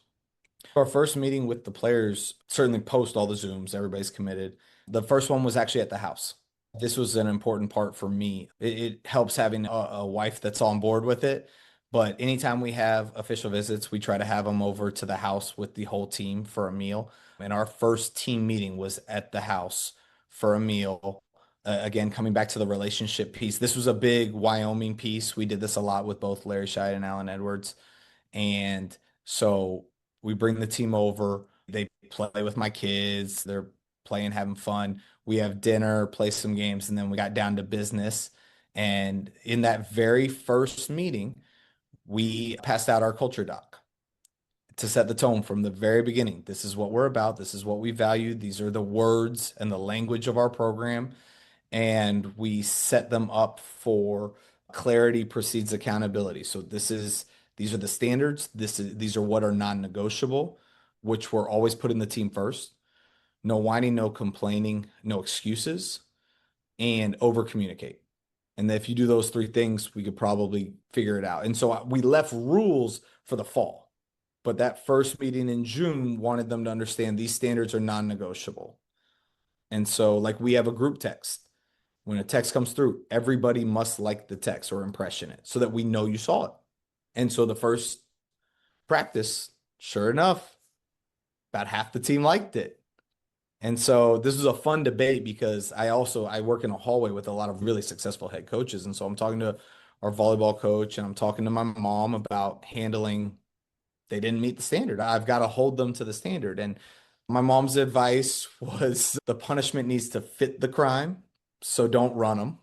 Our first meeting with the players, certainly post all the Zooms, everybody's committed. The first one was actually at the house. This was an important part for me. It helps having a wife that's on board with it. But anytime we have official visits, we try to have them over to the house with the whole team for a meal. And our first team meeting was at the house for a meal. Again, coming back to the relationship piece, this was a big Wyoming piece. We did this a lot with both Larry Scheid and Alan Edwards. And so we bring the team over. They play with my kids. They're playing, having fun. We have dinner, play some games, and then we got down to business. And in that very first meeting, we passed out our culture doc to set the tone from the very beginning. This is what we're about. This is what we value. These are the words and the language of our program. And we set them up for clarity precedes accountability. So these are the standards. These are what are non-negotiable, which we're always putting the team first. No whining, no complaining, no excuses, and over communicate. And if you do those three things, we could probably figure it out. And so we left rules for the fall. But that first meeting in June wanted them to understand these standards are non-negotiable. And so, like, we have a group text. When a text comes through, everybody must like the text or impression it so that we know you saw it. And so the first practice, sure enough, about half the team liked it. And so this was a fun debate because I work in a hallway with a lot of really successful head coaches. And so I'm talking to our volleyball coach and I'm talking to my mom about handling they didn't meet the standard. I've got to hold them to the standard. And my mom's advice was the punishment needs to fit the crime, so don't run them.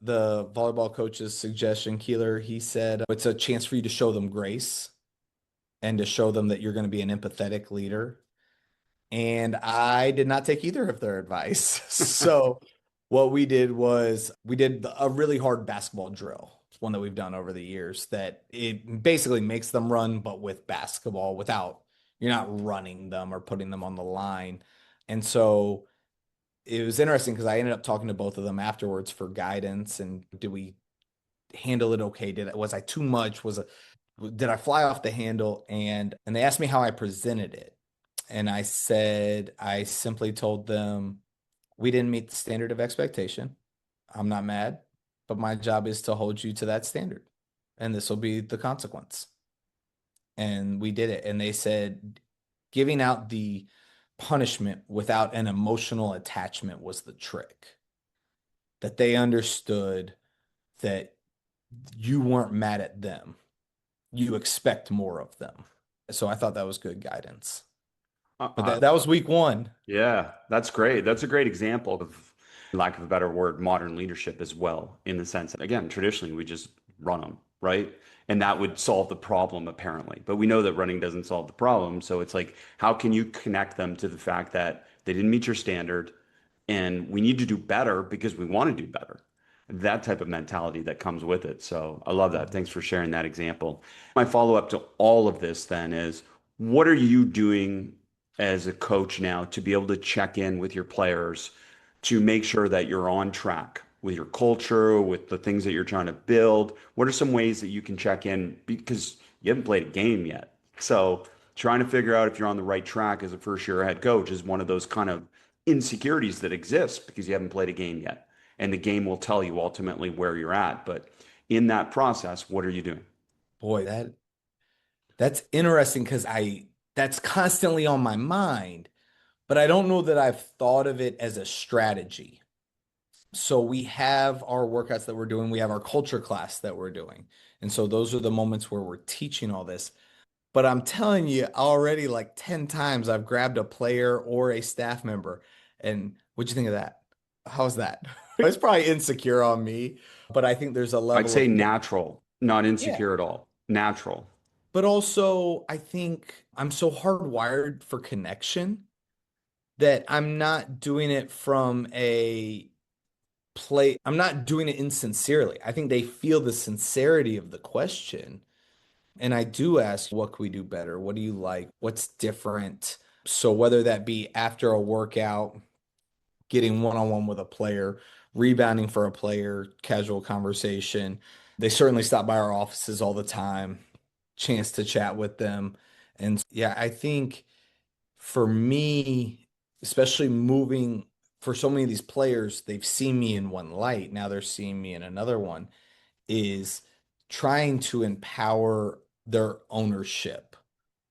The volleyball coach's suggestion, Keeler, he said it's a chance for you to show them grace and to show them that you're going to be an empathetic leader. And I did not take either of their advice. So what we did was we did a really hard basketball drill. one that we've done over the years that it basically makes them run, but with basketball without, you're not running them or putting them on the line. And so it was interesting because I ended up talking to both of them afterwards for guidance and did we handle it okay? Was I too much? Did I fly off the handle? And they asked me how I presented it. And I said, I simply told them we didn't meet the standard of expectation. I'm not mad, but my job is to hold you to that standard. And this will be the consequence. And we did it. And they said giving out the punishment without an emotional attachment was the trick. That they understood that you weren't mad at them. You expect more of them. So I thought that was good guidance. But Uh, that was week one. Yeah, that's great. That's a great example of, lack of a better word, modern leadership as well, in the sense that, again, traditionally we just run them, right? And that would solve the problem, apparently. But we know that running doesn't solve the problem. So it's like, how can you connect them to the fact that they didn't meet your standard and we need to do better because we want to do better? That type of mentality that comes with it. So I love that. Thanks for sharing that example. My follow up to all of this then is, what are you doing as a coach now to be able to check in with your players to make sure that you're on track with your culture, with the things that you're trying to build? What are some ways that you can check in because you haven't played a game yet? So trying to figure out if you're on the right track as a first year head coach is one of those kind of insecurities that exist because you haven't played a game yet. And the game will tell you ultimately where you're at. But in that process, what are you doing? Boy, that's interesting because I that's constantly on my mind, but I don't know that I've thought of it as a strategy. So we have our workouts that we're doing, we have our culture class that we're doing. And so those are the moments where we're teaching all this. But I'm telling you, already like 10 times I've grabbed a player or a staff member. And what'd you think of that? How's that? It's probably insecure on me, but I think there's a I'd level say of, natural, not yeah. insecure at all. Natural. But also, I think I'm so hardwired for connection that I'm not doing it from a I'm not doing it insincerely. I think they feel the sincerity of the question. And I do ask, what can we do better? What do you like? What's different? So whether that be after a workout, getting one-on-one with a player, rebounding for a player, casual conversation. They certainly stop by our offices all the time, chance to chat with them. And yeah, I think for me, especially moving for so many of these players, they've seen me in one light. Now they're seeing me in another one, is trying to empower their ownership.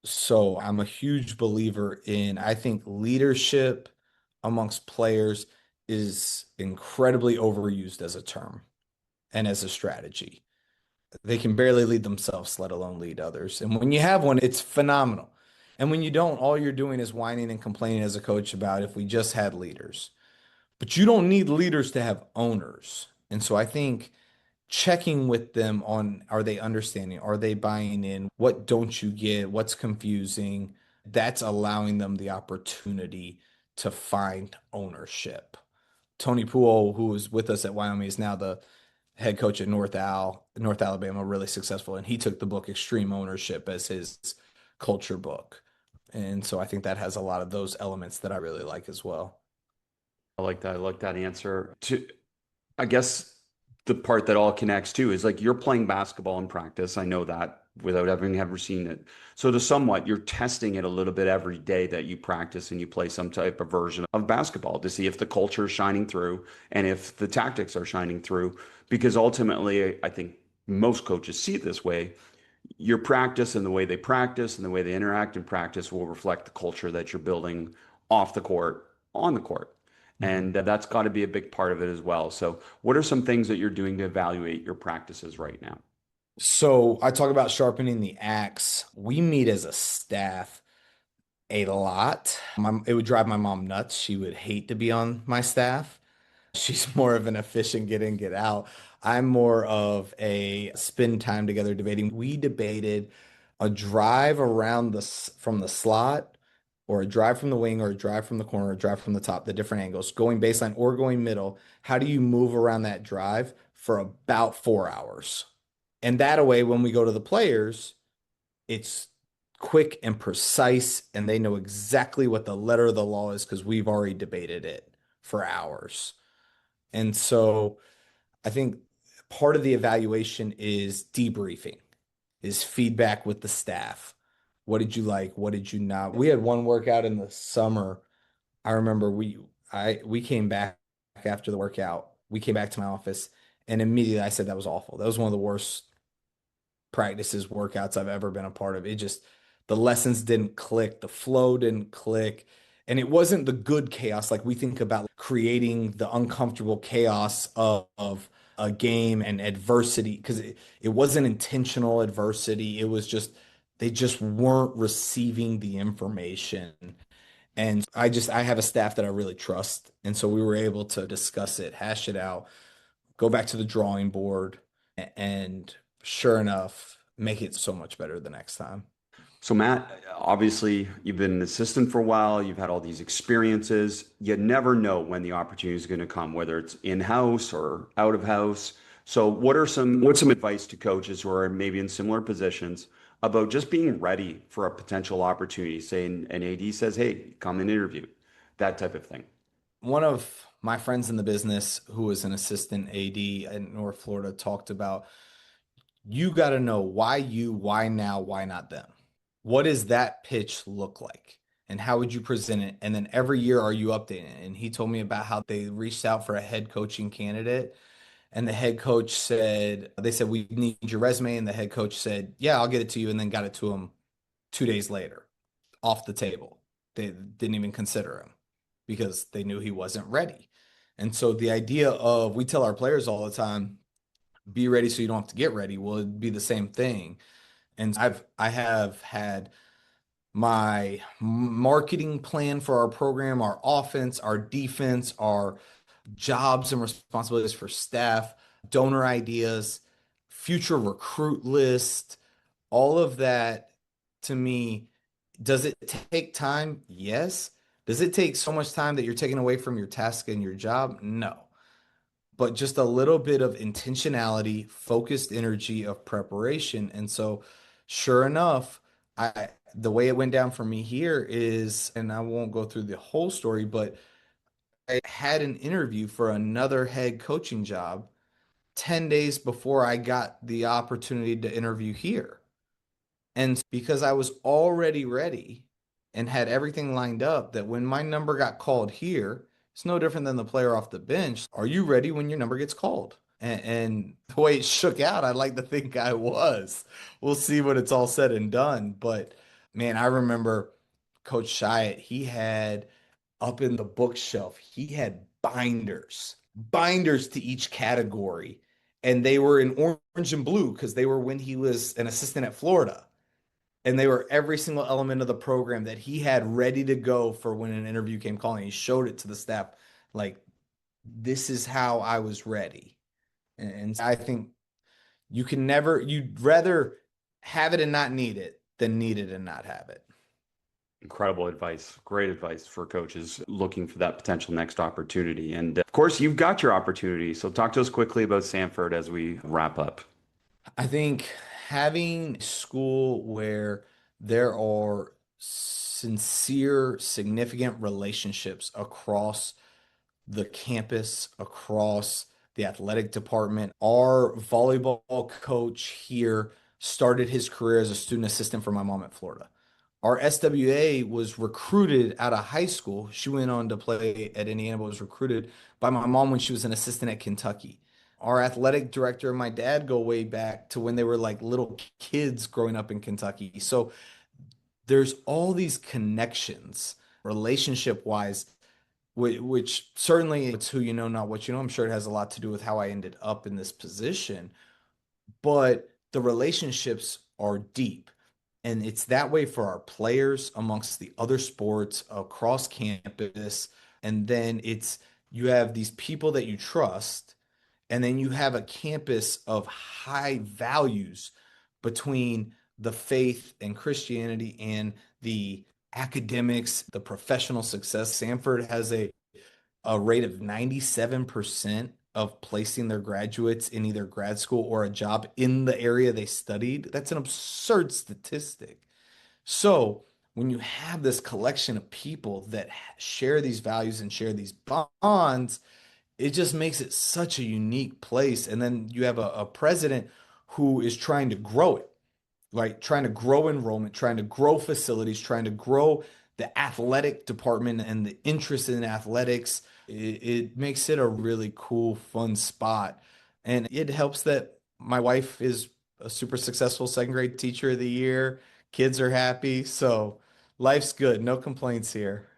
So I'm a huge believer in, I think leadership amongst players is incredibly overused as a term and as a strategy. They can barely lead themselves, let alone lead others. And when you have one, it's phenomenal. And when you don't, all you're doing is whining and complaining as a coach about if we just had leaders. But you don't need leaders to have owners. And so I think checking with them on, are they understanding? Are they buying in? What don't you get? What's confusing? That's allowing them the opportunity to find ownership. Tony Poole, who was with us at Wyoming, is now the head coach at North Alabama, really successful. And he took the book Extreme Ownership as his culture book. And so I think that has a lot of those elements that I really like as well. I like that. I like that answer. I guess the part that all connects to is like you're playing basketball in practice. I know that without having ever seen it. So to somewhat, you're testing it a little bit every day that you practice and you play some type of version of basketball to see if the culture is shining through and if the tactics are shining through. Because ultimately, I think most coaches see it this way. Your practice and the way they practice and the way they interact in practice will reflect the culture that you're building off the court, on the court. Mhm. And that's got to be a big part of it as well. So, what are some things that you're doing to evaluate your practices right now? So I talk about sharpening the axe. We meet as a staff a lot. It would drive my mom nuts. She would hate to be on my staff. She's more of an efficient get in, get out. I'm more of a spend time together debating. We debated a drive around from the slot or a drive from the wing or a drive from the corner or a drive from the top, the different angles, going baseline or going middle. How do you move around that drive for about 4 hours? And that way, when we go to the players, it's quick and precise, and they know exactly what the letter of the law is because we've already debated it for hours. And so I think part of the evaluation is debriefing, is feedback with the staff. What did you like? What did you not? We had one workout in the summer. I remember we came back after the workout. We came back to my office and immediately I said that was awful. That was one of the worst practices, workouts I've ever been a part of. It just, the lessons didn't click, the flow didn't click. And it wasn't the good chaos like we think about creating the uncomfortable chaos of a game and adversity, because it wasn't intentional adversity. It was just, they just weren't receiving the information. And I have a staff that I really trust. And so we were able to discuss it, hash it out, go back to the drawing board, and sure enough, make it so much better the next time. So, Matt, obviously, you've been an assistant for a while. You've had all these experiences. You never know when the opportunity is going to come, whether it's in-house or out of house. So, what's some advice to coaches who are maybe in similar positions about just being ready for a potential opportunity? Say an AD says, "Hey, come and interview," that type of thing. One of my friends in the business who was an assistant AD in North Florida talked about, you got to know why you, why now, why not them? What does that pitch look like? And how would you present it? And then every year, are you updating it? And he told me about how they reached out for a head coaching candidate. And the head coach said, they said, we need your resume. And the head coach said, yeah, I'll get it to you. And then got it to him 2 days later, off the table. They didn't even consider him because they knew he wasn't ready. And so the idea of, we tell our players all the time, be ready so you don't have to get ready. Well, it'd be the same thing. And I have had my marketing plan for our program, our offense, our defense, our jobs and responsibilities for staff, donor ideas, future recruit list, all of that. To me, does it take time? Yes. Does it take so much time that you're taking away from your task and your job? No. But just a little bit of intentionality, focused energy of preparation. And so, sure enough, the way it went down for me here is, and I won't go through the whole story, but I had an interview for another head coaching job 10 days before I got the opportunity to interview here. And because I was already ready and had everything lined up, that when my number got called here, it's no different than the player off the bench. Are you ready when your number gets called? And the way it shook out, I'd like to think I was. We'll see when it's all said and done. But man, I remember Coach Shiat, he had up in the bookshelf, he had binders to each category. And they were in orange and blue because they were when he was an assistant at Florida. And they were every single element of the program that he had ready to go for when an interview came calling. He showed it to the staff, like, this is how I was ready. And I think you'd rather have it and not need it than need it and not have it. Incredible advice. Great advice for coaches looking for that potential next opportunity. And of course, you've got your opportunity. So talk to us quickly about Sanford as we wrap up. I think having a school where there are sincere, significant relationships across the campus, across the athletic department. Our volleyball coach here started his career as a student assistant for my mom at Florida. Our SWA was recruited out of high school. She went on to play at Indiana, but was recruited by my mom when she was an assistant at Kentucky. Our athletic director and my dad go way back to when they were like little kids growing up in Kentucky. So there's all these connections relationship wise, which certainly it's who you know, not what you know. I'm sure it has a lot to do with how I ended up in this position, but the relationships are deep. And it's that way for our players amongst the other sports across campus. And then you have these people that you trust, and then you have a campus of high values between the faith and Christianity and the academics, the professional success. Sanford has a rate of 97% of placing their graduates in either grad school or a job in the area they studied. That's an absurd statistic. So when you have this collection of people that share these values and share these bonds, it just makes it such a unique place. And then you have a president who is trying to grow it, right? Trying to grow enrollment, trying to grow facilities, trying to grow the athletic department and the interest in athletics. It makes it a really cool, fun spot. And it helps that my wife is a super successful second grade teacher of the year. Kids are happy. So life's good. No complaints here.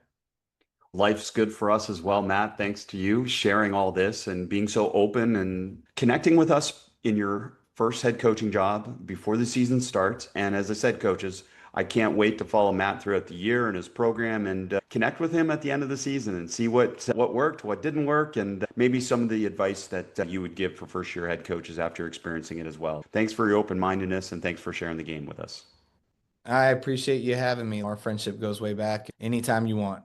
Life's good for us as well, Matt. Thanks to you sharing all this and being so open and connecting with us in your first head coaching job before the season starts. And as I said, coaches, I can't wait to follow Matt throughout the year and his program and connect with him at the end of the season and see what worked, what didn't work, and maybe some of the advice that you would give for first year head coaches after experiencing it as well. Thanks for your open-mindedness and thanks for sharing the game with us. I appreciate you having me. Our friendship goes way back. Anytime you want.